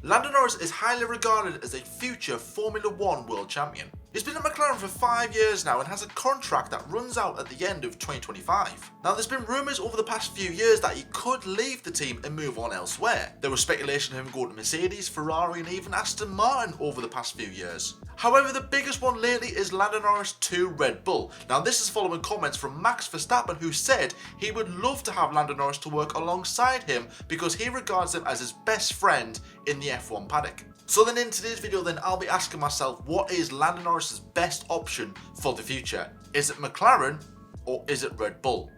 Lando Norris is highly regarded as a future Formula 1 world champion. He's been at McLaren for 5 years now and has a contract that runs out at the end of 2025. Now there's been rumours over the past few years that he could leave the team and move on elsewhere. There was speculation of him going to Mercedes, Ferrari and even Aston Martin over the past few years. However, the biggest one lately is Lando Norris to Red Bull. Now this is following comments from Max Verstappen, who said he would love to have Lando Norris to work alongside him because he regards him as his best friend in the F1 paddock. So then in today's video then I'll be asking myself, what is Lando Norris's best option for the future? Is it McLaren or is it Red Bull?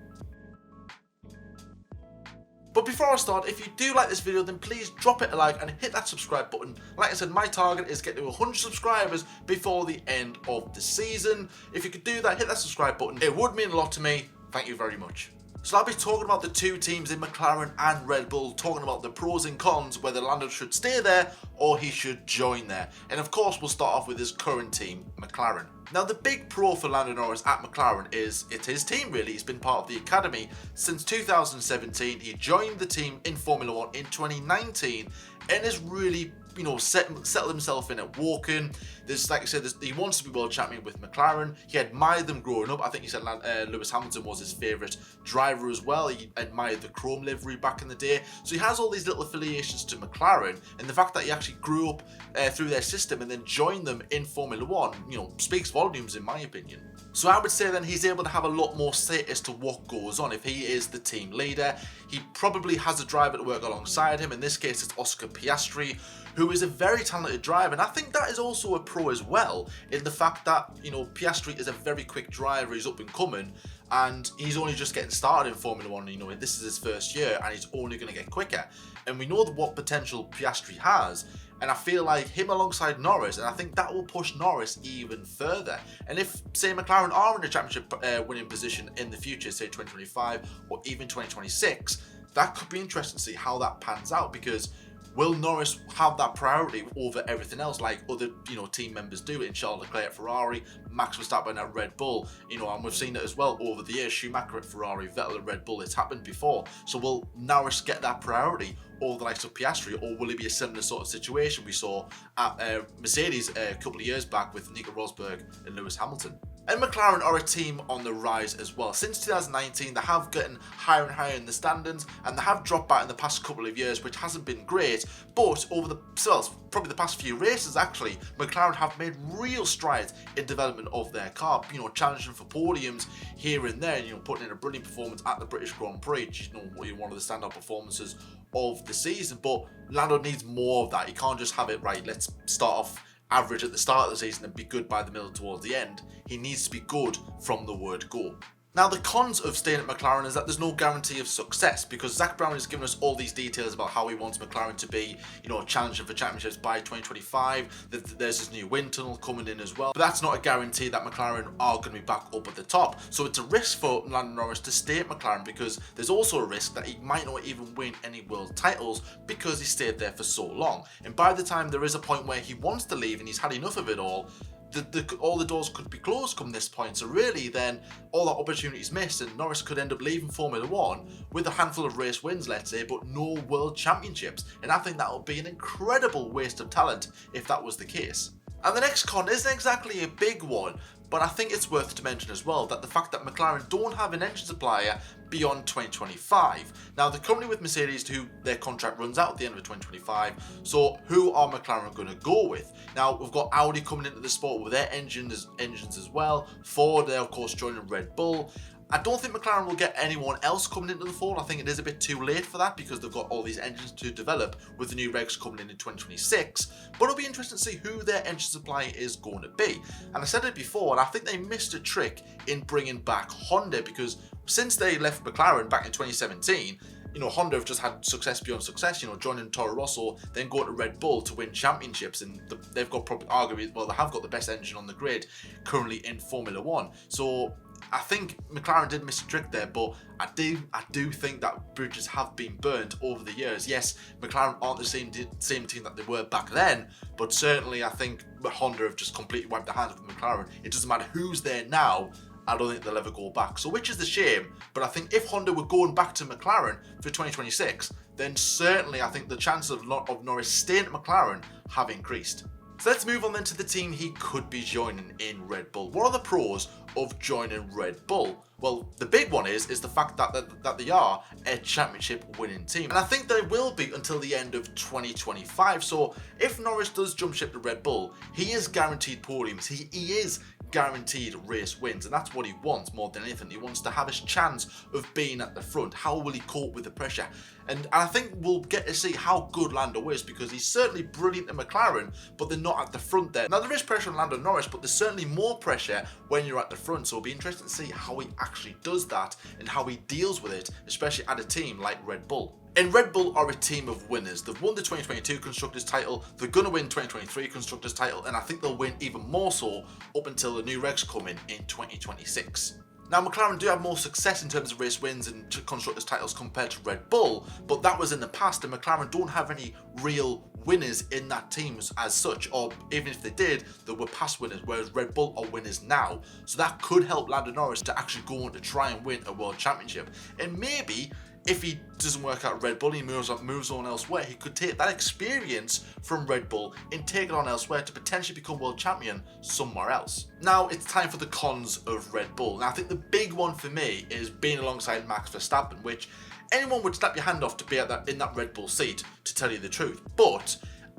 But before I start, if you do like this video, then please drop it a like and hit that subscribe button. Like I said, my target is getting to 100 subscribers before the end of the season. If you could do that, hit that subscribe button. It would mean a lot to me. Thank you very much. So I'll be talking about the two teams in McLaren and Red Bull, talking about the pros and cons, whether Lando should stay there or he should join there. And of course, we'll start off with his current team, McLaren. Now the big pro for Lando Norris at McLaren is it's his team really. He's been part of the academy since 2017. He joined the team in Formula 1 in 2019 and has really, settled himself in at Woking. There's, like I said, he wants to be world champion with McLaren. He admired them growing up. I think he said Lewis Hamilton was his favourite driver as well. He admired the chrome livery back in the day. So he has all these little affiliations to McLaren, and the fact that he actually grew up through their system and then joined them in Formula 1, speaks volumes in my opinion. So I would say then he's able to have a lot more say as to what goes on. If he is the team leader, he probably has a driver to work alongside him. In this case, it's Oscar Piastri, who is a very talented driver, and I think that is also a pro as well, in the fact that, Piastri is a very quick driver, he's up and coming, and he's only just getting started in Formula 1, this is his first year, and he's only going to get quicker. And we know what potential Piastri has, and I feel like him alongside Norris, and I think that will push Norris even further. And if, say, McLaren are in a championship winning position in the future, say 2025 or even 2026, that could be interesting to see how that pans out, because will Norris have that priority over everything else like other, team members do in Charles Leclerc at Ferrari, Max Verstappen at Red Bull, and we've seen it as well over the years, Schumacher at Ferrari, Vettel at Red Bull, it's happened before. So will Norris get that priority over the likes of Piastri, or will it be a similar sort of situation we saw at Mercedes a couple of years back with Nico Rosberg and Lewis Hamilton? And McLaren are a team on the rise as well. Since 2019, they have gotten higher and higher in the standings, and they have dropped back in the past couple of years, which hasn't been great. But over probably the past few races, actually, McLaren have made real strides in development of their car. Challenging for podiums here and there, and putting in a brilliant performance at the British Grand Prix. One of the standout performances of the season. But Lando needs more of that. He can't just have it right. Let's start off average at the start of the season and be good by the middle towards the end. He needs to be good from the word go. Now the cons of staying at McLaren is that there's no guarantee of success, because Zach Brown has given us all these details about how he wants McLaren to be, challenging for championships by 2025, that there's this new wind tunnel coming in as well, but that's not a guarantee that McLaren are going to be back up at the top. So it's a risk for Lando Norris to stay at McLaren, because there's also a risk that he might not even win any world titles because he stayed there for so long. And by the time there is a point where he wants to leave and he's had enough of it all the doors could be closed come this point. So really then all that opportunity is missed, and Norris could end up leaving Formula 1 with a handful of race wins, let's say, but no world championships. And I think that would be an incredible waste of talent if that was the case. And the next con isn't exactly a big one, but I think it's worth to mention as well that the fact that McLaren don't have an engine supplier beyond 2025. Now they're currently with Mercedes, who their contract runs out at the end of 2025, so who are McLaren going to go with? Now we've got Audi coming into the sport with their engines as well. Ford, they're of course joining Red Bull. I don't think McLaren will get anyone else coming into the fold. I think it is a bit too late for that, because they've got all these engines to develop with the new regs coming in 2026. But it'll be interesting to see who their engine supply is going to be. And I said it before, and I think they missed a trick in bringing back Honda, because since they left McLaren back in 2017, Honda have just had success beyond success, joining Toro Rosso, then going to Red Bull to win championships, and they've got probably arguably, well, they have got the best engine on the grid currently in Formula 1. So I think McLaren did miss a trick there, but I do think that bridges have been burnt over the years. Yes, McLaren aren't the same team that they were back then, but certainly I think Honda have just completely wiped their hands with McLaren. It doesn't matter who's there now. I don't think they'll ever go back. So which is the shame, but I think if Honda were going back to McLaren for 2026, then certainly I think the chances of Norris staying at McLaren have increased. So let's move on then to the team he could be joining in Red Bull. What are the pros of joining Red Bull? Well, the big one is the fact that they are a championship winning team. And I think they will be until the end of 2025. So if Norris does jump ship to Red Bull, he is guaranteed podiums. He is guaranteed race wins, and that's what he wants more than anything. He wants to have his chance of being at the front. How will he cope with the pressure? And I think we'll get to see how good Lando is, because he's certainly brilliant in McLaren, but they're not at the front there. Now, there is pressure on Lando Norris, but there's certainly more pressure when you're at the front, so it'll be interesting to see how he actually does that and how he deals with it, especially at a team like Red Bull. And Red Bull are a team of winners. They've won the 2022 Constructors title, they're going to win 2023 Constructors title, and I think they'll win even more so up until the new regs come in 2026. Now, McLaren do have more success in terms of race wins and Constructors titles compared to Red Bull, but that was in the past, and McLaren don't have any real winners in that team as such, or even if they did, they were past winners, whereas Red Bull are winners now. So that could help Lando Norris to actually go on to try and win a world championship. And maybe if he doesn't work out at Red Bull, he moves on elsewhere, he could take that experience from Red Bull and take it on elsewhere to potentially become world champion somewhere else. Now it's time for the cons of Red Bull. Now I think the big one for me is being alongside Max Verstappen, which anyone would snap your hand off to be in that Red Bull seat, to tell you the truth. But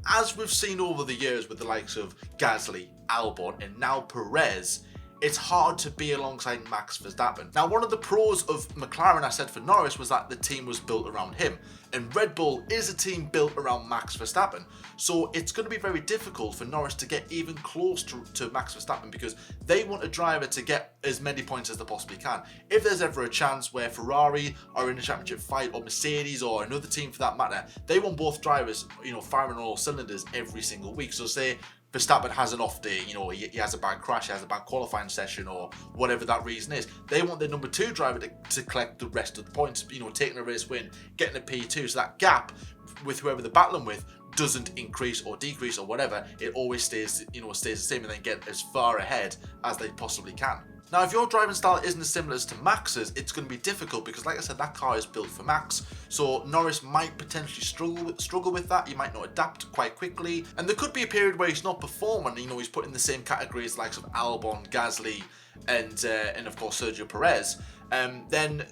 as we've seen over the years with the likes of Gasly, Albon, and now Perez, it's hard to be alongside Max Verstappen. Now, one of the pros of McLaren, I said for Norris, was that the team was built around him. And Red Bull is a team built around Max Verstappen. So it's going to be very difficult for Norris to get even close to Max Verstappen, because they want a driver to get as many points as they possibly can. If there's ever a chance where Ferrari are in a championship fight, or Mercedes, or another team for that matter, they want both drivers, firing on all cylinders every single week. So say Verstappen has an off day, he has a bad crash, he has a bad qualifying session, or whatever that reason is. They want their number 2 driver to collect the rest of the points, taking a race win, getting a P2, so that gap with whoever they're battling with doesn't increase or decrease or whatever. It always stays the same, and then get as far ahead as they possibly can. Now, if your driving style isn't as similar as to Max's, it's going to be difficult, because like I said, that car is built for Max, so Norris might potentially struggle with that. He might not adapt quite quickly, and there could be a period where he's not performing, he's put in the same categories like Albon, Gasly, and of course Sergio Perez, then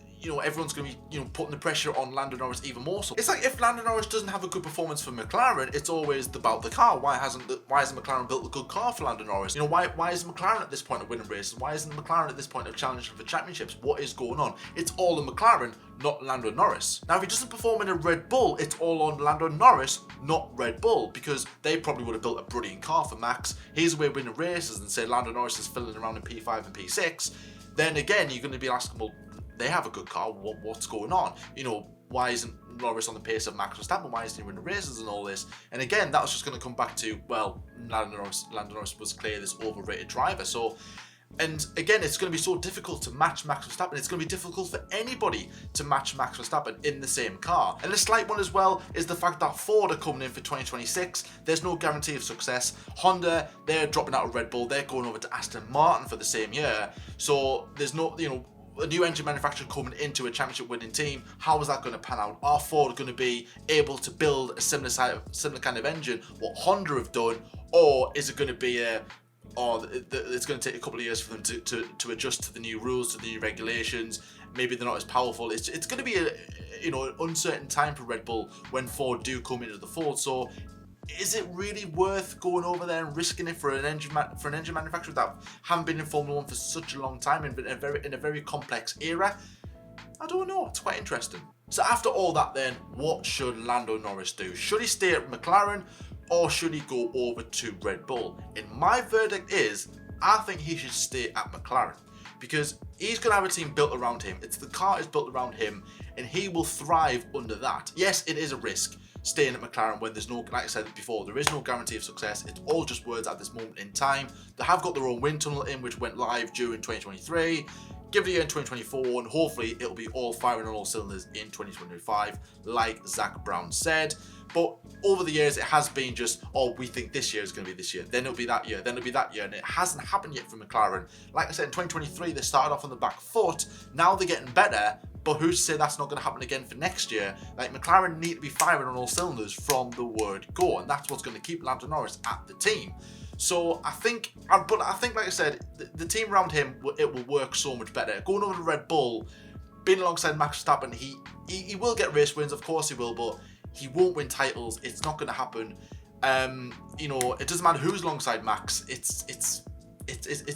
everyone's going to be, putting the pressure on Lando Norris even more so. It's like if Lando Norris doesn't have a good performance for McLaren, it's always about the car. Why hasn't McLaren built a good car for Lando Norris? Why is McLaren at this point of winning races? Why isn't McLaren at this point of challenging for championships? What is going on? It's all in McLaren, not Lando Norris. Now, if he doesn't perform in a Red Bull, it's all on Lando Norris, not Red Bull, because they probably would have built a brilliant car for Max. He's away winning races, and say Lando Norris is filling around in P5 and P6. Then again, you're going to be asking, well, they have a good car, what's going on? Why isn't Norris on the pace of Max Verstappen? Why isn't he winning races and all this? And again, that was just going to come back to, well, Lando Norris was clearly this overrated driver. So, and again, it's going to be so difficult to match Max Verstappen. It's going to be difficult for anybody to match Max Verstappen in the same car. And a slight one as well is the fact that Ford are coming in for 2026. There's no guarantee of success. Honda, they're dropping out of Red Bull. They're going over to Aston Martin for the same year. So there's no, a new engine manufacturer coming into a championship winning team. How is that going to pan out? Are Ford going to be able to build a similar kind of engine, what Honda have done, or is it going to be it's going to take a couple of years for them to adjust to the new rules, to the new regulations? Maybe they're not as powerful. It's going to be an uncertain time for Red Bull when Ford do come into the fold. So is it really worth going over there and risking it for an engine manufacturer that haven't been in Formula 1 for such a long time and been in a very complex era? I don't know. It's quite interesting. So after all that, then, what should Lando Norris do? Should he stay at McLaren, or should he go over to Red Bull? And my verdict is, I think he should stay at McLaren, because he's going to have a team built around him. The car is built around him, and he will thrive under that. Yes, it is a risk staying at McLaren when there's no, like I said before, there is no guarantee of success. It's all just words at this moment in time. They have got their own wind tunnel in, which went live during 2023. Give it a year in 2024, and hopefully it'll be all firing on all cylinders in 2025, like Zach Brown said. But over the years, it has been just, oh, we think this year is going to be this year, then it'll be that year, then it'll be that year, and it hasn't happened yet for McLaren. Like I said, in 2023, they started off on the back foot. Now they're getting better, but who's to say that's not going to happen again for next year? Like, McLaren need to be firing on all cylinders from the word go, and that's what's going to keep Lando Norris at the team. So I think, like I said, the team around him, it will work so much better. Going over to Red Bull, being alongside Max Verstappen, he will get race wins, of course he will, but he won't win titles. It's not going to happen. You know, it doesn't matter who's alongside Max. It's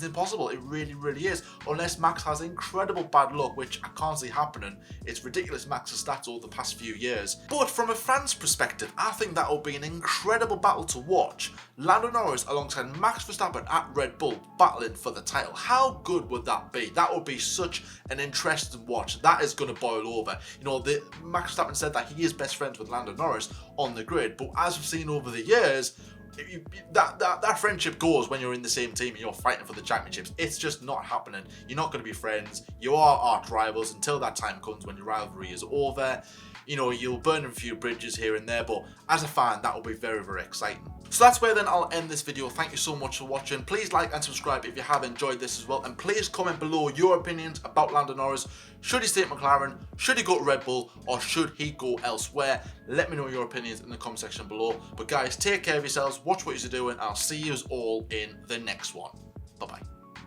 impossible. It really, really is. Unless Max has incredible bad luck, which I can't see happening. It's ridiculous, Max's stats over the past few years. But from a fan's perspective, I think that will be an incredible battle to watch. Lando Norris alongside Max Verstappen at Red Bull battling for the title. How good would that be? That would be such an interesting watch. That is going to boil over. You know, Max Verstappen said that he is best friends with Lando Norris on the grid. But as we've seen over the years, that friendship goes when you're in the same team and you're fighting for the championships. It's just not happening. You're not going to be friends. You are arch rivals until that time comes when your rivalry is over. You know, you'll burn a few bridges here and there, but as a fan, that will be very, very exciting. So that's where then I'll end this video. Thank you so much for watching. Please like and subscribe if you have enjoyed this as well. And please comment below your opinions about Lando Norris. Should he stay at McLaren? Should he go to Red Bull? Or should he go elsewhere? Let me know your opinions in the comment section below. But guys, take care of yourselves. Watch what you're doing. I'll see you all in the next one. Bye-bye.